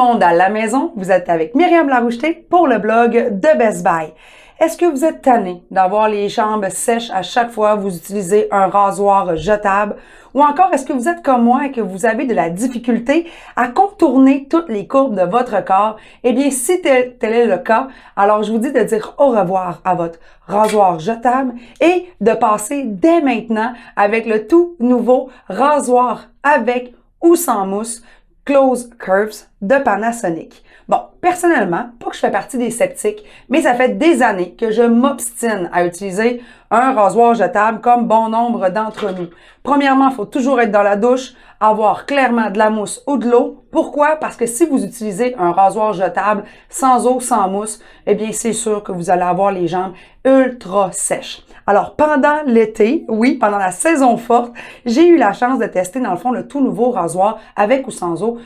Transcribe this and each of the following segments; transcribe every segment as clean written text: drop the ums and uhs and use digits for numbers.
monde à la maison, vous êtes avec Myriam Laroucheté pour le blog de Best Buy. Est-ce que vous êtes tanné d'avoir les jambes sèches à chaque fois que vous utilisez un rasoir jetable? Ou encore, est-ce que vous êtes comme moi et que vous avez de la difficulté à contourner toutes les courbes de votre corps? Eh bien, si tel est le cas, alors je vous dis de dire au revoir à votre rasoir jetable et de passer dès maintenant avec le tout nouveau rasoir avec ou sans mousse Close Curves de Panasonic. Bon, personnellement, pas que je fais partie des sceptiques, mais ça fait des années que je m'obstine à utiliser un rasoir jetable comme bon nombre d'entre nous. Premièrement, il faut toujours être dans la douche, avoir clairement de la mousse ou de l'eau. Pourquoi? Parce que si vous utilisez un rasoir jetable sans eau, sans mousse, eh bien, c'est sûr que vous allez avoir les jambes ultra sèches. Alors, pendant l'été, oui, pendant la saison forte, j'ai eu la chance de tester, dans le fond, le tout nouveau rasoir avec ou sans eau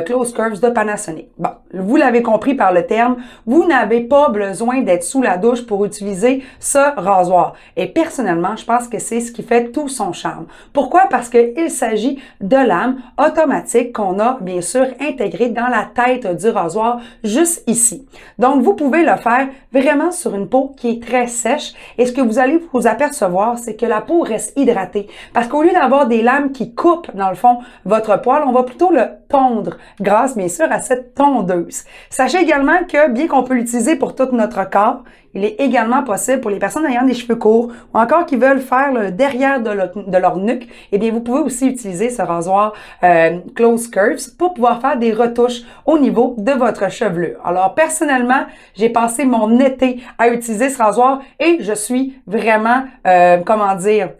Close Curves de Panasonic. Bon, vous l'avez compris par le terme, vous n'avez pas besoin d'être sous la douche pour utiliser ce rasoir. Et personnellement, je pense que c'est ce qui fait tout son charme. Pourquoi? Parce qu'il s'agit de lames automatiques qu'on a, bien sûr, intégrées dans la tête du rasoir, juste ici. Donc, vous pouvez le faire vraiment sur une peau qui est très sèche. Et ce que vous allez vous apercevoir, c'est que la peau reste hydratée. Parce qu'au lieu d'avoir des lames qui coupent, dans le fond, votre poil, on va plutôt le tondre grâce, bien sûr, à cette tondeuse. Sachez également que, bien qu'on peut l'utiliser pour tout notre corps, il est également possible pour les personnes ayant des cheveux courts ou encore qui veulent faire le derrière de leur nuque, eh bien, vous pouvez aussi utiliser ce rasoir Close Curves pour pouvoir faire des retouches au niveau de votre chevelure. Alors, personnellement, j'ai passé mon été à utiliser ce rasoir et je suis vraiment,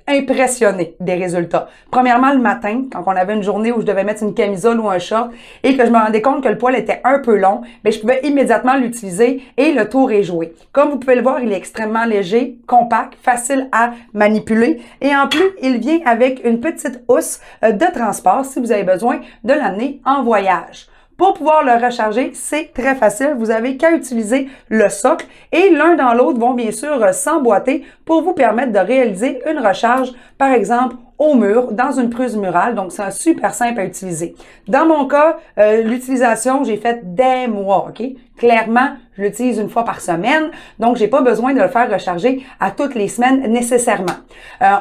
impressionnée des résultats. Premièrement, le matin, quand on avait une journée où je devais mettre une camisole ou un short et que je me rendais compte que le poil était un peu long, bien, je pouvais immédiatement l'utiliser et le tour est joué. Comme vous pouvez le voir, il est extrêmement léger, compact, facile à manipuler et en plus, il vient avec une petite housse de transport si vous avez besoin de l'amener en voyage. Pour pouvoir le recharger, c'est très facile. Vous avez qu'à utiliser le socle et l'un dans l'autre vont bien sûr s'emboîter pour vous permettre de réaliser une recharge, par exemple, au mur, dans une prise murale. Donc, c'est super simple à utiliser. Dans mon cas, l'utilisation, j'ai fait des mois, OK? Clairement, je l'utilise une fois par semaine, donc j'ai pas besoin de le faire recharger à toutes les semaines nécessairement.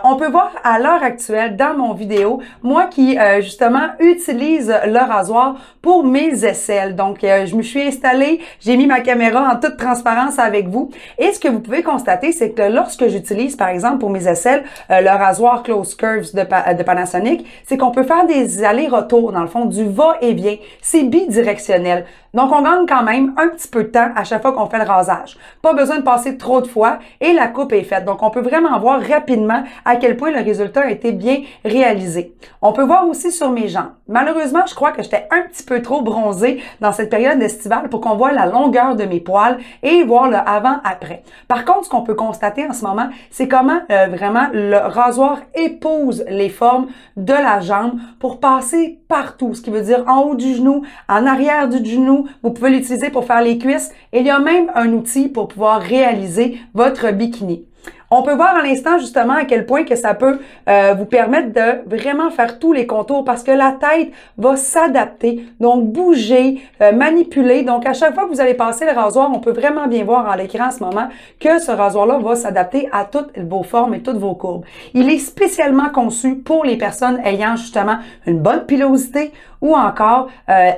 On peut voir à l'heure actuelle, dans mon vidéo, moi qui, justement, utilise le rasoir pour mes aisselles. Donc, je me suis installée, j'ai mis ma caméra en toute transparence avec vous. Et ce que vous pouvez constater, c'est que lorsque j'utilise, par exemple, pour mes aisselles, le rasoir Close Curves de Panasonic, c'est qu'on peut faire des allers-retours, dans le fond, du va-et-vient. C'est bidirectionnel. Donc, on gagne quand même un petit peu de temps à chaque fois qu'on fait le rasage. Pas besoin de passer trop de fois et la coupe est faite. Donc, on peut vraiment voir rapidement à quel point le résultat a été bien réalisé. On peut voir aussi sur mes jambes. Malheureusement, je crois que j'étais un petit peu trop bronzée dans cette période estivale pour qu'on voit la longueur de mes poils et voir le avant-après. Par contre, ce qu'on peut constater en ce moment, c'est comment vraiment le rasoir épouse les formes de la jambe pour passer partout. Ce qui veut dire en haut du genou, en arrière du genou. Vous pouvez l'utiliser pour faire les cuisses. Et il y a même un outil pour pouvoir réaliser votre bikini. On peut voir à l'instant justement à quel point que ça peut vous permettre de vraiment faire tous les contours parce que la tête va s'adapter, donc bouger, manipuler. Donc à chaque fois que vous allez passer le rasoir, on peut vraiment bien voir à l'écran en ce moment que ce rasoir-là va s'adapter à toutes vos formes et toutes vos courbes. Il est spécialement conçu pour les personnes ayant justement une bonne pilosité ou encore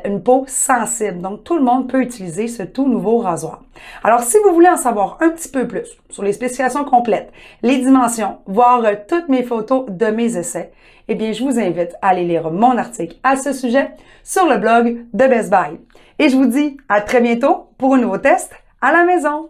une peau sensible. Donc tout le monde peut utiliser ce tout nouveau rasoir. Alors si vous voulez en savoir un petit peu plus sur les spécifications complètes, les dimensions, voir toutes mes photos de mes essais, eh bien, je vous invite à aller lire mon article à ce sujet sur le blog de Best Buy. Et je vous dis à très bientôt pour un nouveau test à la maison.